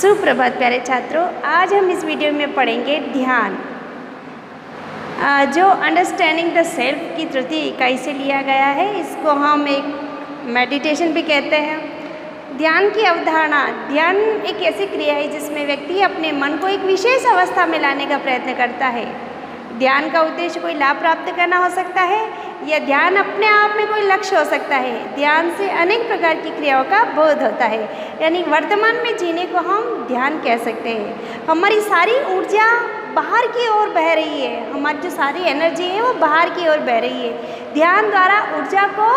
सुप्रभात प्यारे छात्रों, आज हम इस वीडियो में पढ़ेंगे ध्यान, जो अंडरस्टैंडिंग द सेल्फ की तृतीय इकाई से लिया गया है। इसको हम एक मेडिटेशन भी कहते हैं। ध्यान की अवधारणा, ध्यान एक ऐसी क्रिया है जिसमें व्यक्ति अपने मन को एक विशेष अवस्था में लाने का प्रयत्न करता है। ध्यान का उद्देश्य कोई लाभ प्राप्त करना हो सकता है या ध्यान अपने आप में कोई लक्ष्य हो सकता है। ध्यान से अनेक प्रकार की क्रियाओं का बोध होता है, यानी वर्तमान में जीने को हम ध्यान कह सकते हैं। हमारी सारी ऊर्जा बाहर की ओर बह रही है, हमारी जो सारी एनर्जी है वो बाहर की ओर बह रही है। ध्यान द्वारा ऊर्जा को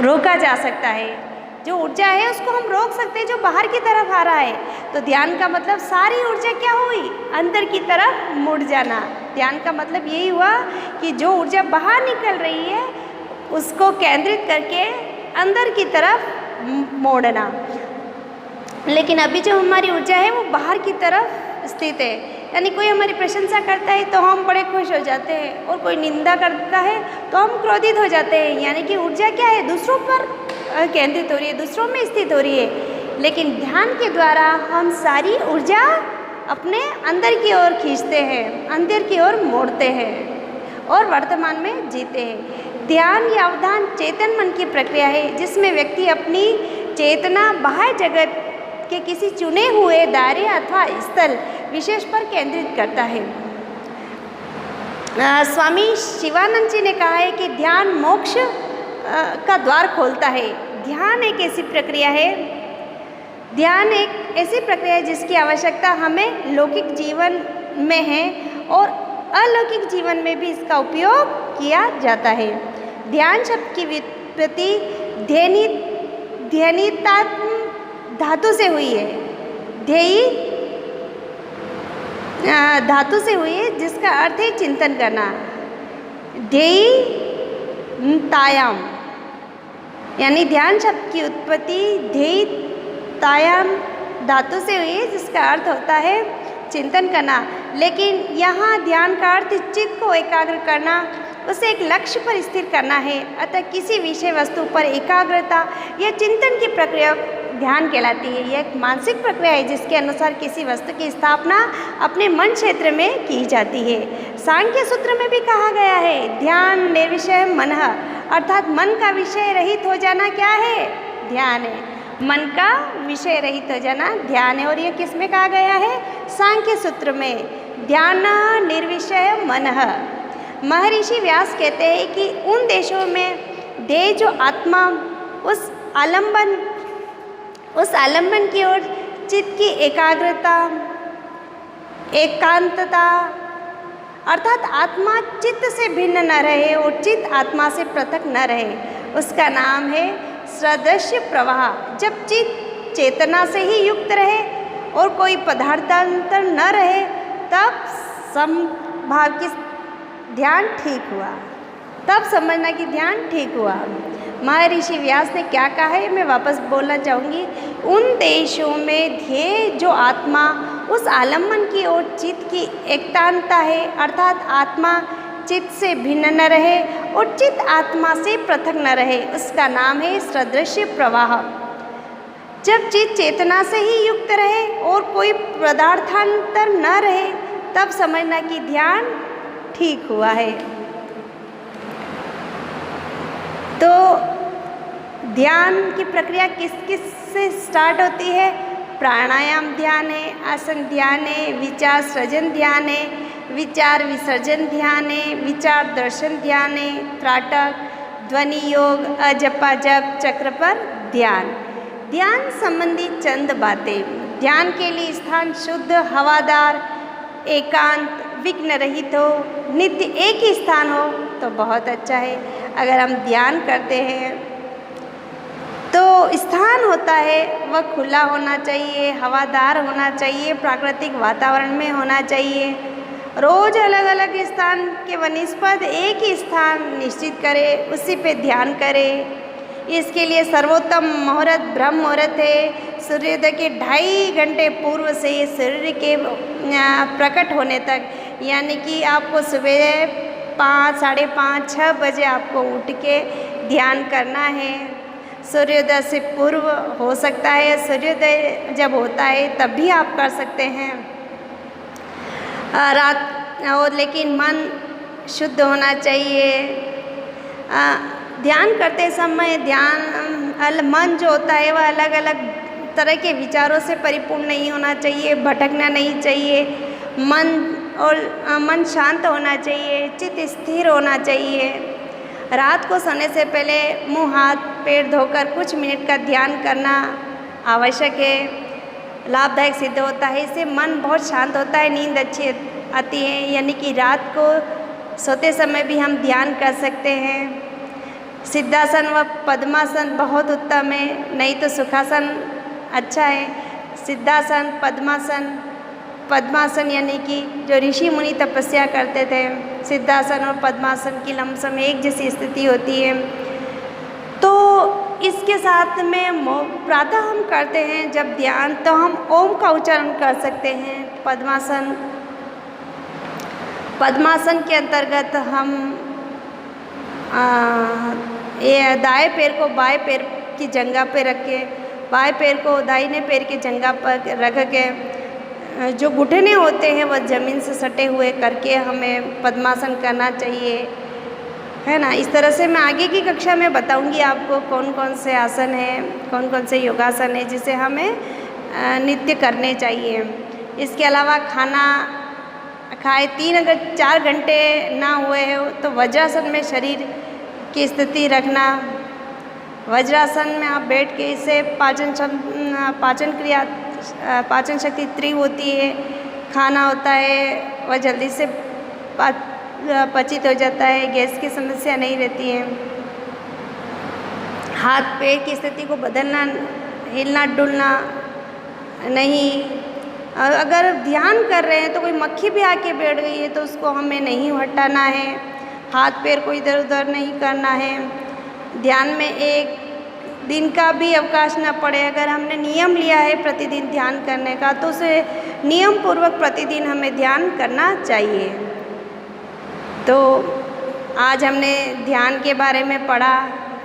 रोका जा सकता है, जो ऊर्जा है उसको हम रोक सकते हैं जो बाहर की तरफ आ रहा है। तो ध्यान का मतलब सारी ऊर्जा क्या हुई, अंदर की तरफ मुड़ जाना। ध्यान का मतलब यही हुआ कि जो ऊर्जा बाहर निकल रही है उसको केंद्रित करके अंदर की तरफ मोड़ना। लेकिन अभी जो हमारी ऊर्जा है वो बाहर की तरफ स्थित है, यानी कोई हमारी प्रशंसा करता है तो हम बड़े खुश हो जाते हैं और कोई निंदा करता है तो हम क्रोधित हो जाते हैं। यानी कि ऊर्जा क्या है, दूसरों पर केंद्रित हो रही है, दूसरों में स्थित हो रही है। लेकिन ध्यान के द्वारा हम सारी ऊर्जा अपने अंदर की ओर खींचते हैं, अंदर की ओर मोड़ते हैं और वर्तमान में जीते हैं। ध्यान या अवधान चेतन मन की प्रक्रिया है जिसमें व्यक्ति अपनी चेतना बाह्य जगत के किसी चुने हुए दायरे अथवा स्थल विशेष पर केंद्रित करता है। स्वामी शिवानंद जी ने कहा है कि ध्यान मोक्ष का द्वार खोलता है। ध्यान एक ऐसी प्रक्रिया है, ध्यान एक ऐसी प्रक्रिया है जिसकी आवश्यकता हमें लौकिक जीवन में है और अलौकिक जीवन में भी इसका उपयोग किया जाता है। ध्यान शब्द की व्युत्पत्ति ध्यनिता धातु से हुई है, ध्येयी धातु से हुई है जिसका अर्थ है चिंतन करना। ध्येयी तायाम, यानी ध्यान शब्द की उत्पत्ति ध्येयी तायाम धातु से हुई है जिसका अर्थ होता है चिंतन करना। लेकिन यहाँ ध्यान का अर्थ चित्त को एकाग्र करना, उसे एक लक्ष्य पर स्थिर करना है। अतः किसी विषय वस्तु पर एकाग्रता या चिंतन की प्रक्रिया ध्यान कहलाती है। यह एक मानसिक प्रक्रिया है जिसके अनुसार किसी वस्तु की स्थापना अपने मन क्षेत्र में की जाती है। सांख्य सूत्र में भी कहा गया है, ध्यान निर्विषय मनः, अर्थात मन का विषय रहित हो जाना क्या है, ध्यान है। मन का विषय रहित हो जाना ध्यान है। और यह किस में कहा गया है, सांख्य सूत्र में, ध्यान निर्विषय मनः। महर्षि व्यास कहते हैं कि उन देशों में देह जो आत्मा उस आलंबन की ओर चित्त की एकाग्रता, एकांतता, अर्थात आत्मा चित्त से भिन्न न रहे और चित्त आत्मा से पृथक न रहे, उसका नाम है सदृश्य प्रवाह। जब चित्त चेतना से ही युक्त रहे और कोई पदार्थांतर न रहे तब समभाव की ध्येय ठीक हुआ, तब समझना कि ध्यान ठीक हुआ। महर्षि व्यास ने क्या कहा है, मैं वापस बोलना चाहूँगी। उन देशों में ध्येय जो आत्मा उस आलम्बन की ओर चित्त की एकांतता है, अर्थात आत्मा चित्त से भिन्न न रहे और चित्त आत्मा से पृथक न रहे, उसका नाम है सदृश्य प्रवाह। जब चित्त चेतना से ही युक्त रहे और कोई पदार्थांतर न रहे तब समझना कि ध्यान ठीक हुआ है। तो ध्यान की प्रक्रिया किस किस से स्टार्ट होती है, प्राणायाम ध्यान है, आसन ध्यान है, विचार सृजन ध्यान है, विचार विसर्जन ध्यान है, विचार दर्शन ध्यान है, त्राटक, ध्वनि योग, अजपा जप, चक्र पर ध्यान। ध्यान संबंधी चंद बातें। ध्यान के लिए स्थान शुद्ध, हवादार, एकांत, विघ्न रहित हो, नित्य एक ही स्थान हो तो बहुत अच्छा है। अगर हम ध्यान करते हैं तो स्थान होता है वह खुला होना चाहिए, हवादार होना चाहिए, प्राकृतिक वातावरण में होना चाहिए। रोज अलग अलग स्थान के वनिस्पत एक ही स्थान निश्चित करें, उसी पे ध्यान करें। इसके लिए सर्वोत्तम मुहूर्त ब्रह्म मुहूर्त है। सूर्योदय के 2.5 घंटे पूर्व से सूर्य के प्रकट होने तक, यानी कि आपको सुबह 5, 5:30, 6 बजे आपको उठ के ध्यान करना है। सूर्योदय से पूर्व हो सकता है, सूर्योदय जब होता है तब भी आप कर सकते हैं। रात और लेकिन मन शुद्ध होना चाहिए। ध्यान करते समय मन जो होता है वह अलग अलग तरह के विचारों से परिपूर्ण नहीं होना चाहिए, भटकना नहीं चाहिए। मन शांत होना चाहिए, चित्त स्थिर होना चाहिए। रात को सोने से पहले मुंह हाथ पैर धोकर कुछ मिनट का ध्यान करना आवश्यक है, लाभदायक सिद्ध होता है। इससे मन बहुत शांत होता है, नींद अच्छी आती है। यानी कि रात को सोते समय भी हम ध्यान कर सकते हैं। सिद्धासन व पद्मासन बहुत उत्तम है, नहीं तो सुखासन अच्छा है। सिद्धासन, पद्मासन यानी कि जो ऋषि मुनि तपस्या करते थे, सिद्धासन और पद्मासन की लमसम एक जैसी स्थिति होती है। तो इसके साथ में प्रातः हम करते हैं जब ध्यान, तो हम ओम का उच्चारण कर सकते हैं। पद्मासन के अंतर्गत हम ये दाएं पैर को बाएं पैर की जंघा पर रख के, बाएं पैर को दाहिने पैर की जंघा पर रख के, जो घुटने होते हैं वह ज़मीन से सटे हुए करके हमें पद्मासन करना चाहिए, है ना। इस तरह से मैं आगे की कक्षा में बताऊंगी आपको कौन कौन से आसन हैं, कौन कौन से योगासन हैं जिसे हमें नित्य करने चाहिए। इसके अलावा खाना खाए 3 अगर 4 घंटे ना हुए हो तो वज्रासन में शरीर की स्थिति रखना। वज्रासन में आप बैठ के इसे पाचन शक्ति तीव्र होती है, खाना होता है वह जल्दी से पचित हो जाता है, गैस की समस्या नहीं रहती है। हाथ पैर की स्थिति को बदलना, हिलना डुलना नहीं। अगर ध्यान कर रहे हैं तो कोई मक्खी भी आके बैठ गई है तो उसको हमें नहीं हटाना है, हाथ पैर को इधर उधर नहीं करना है। ध्यान में एक दिन का भी अवकाश न पड़े। अगर हमने नियम लिया है प्रतिदिन ध्यान करने का तो उसे नियम पूर्वक प्रतिदिन हमें ध्यान करना चाहिए। तो आज हमने ध्यान के बारे में पढ़ा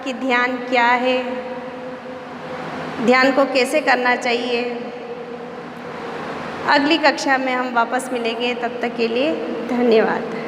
कि ध्यान क्या है, ध्यान को कैसे करना चाहिए। अगली कक्षा में हम वापस मिलेंगे, तब तक के लिए धन्यवाद।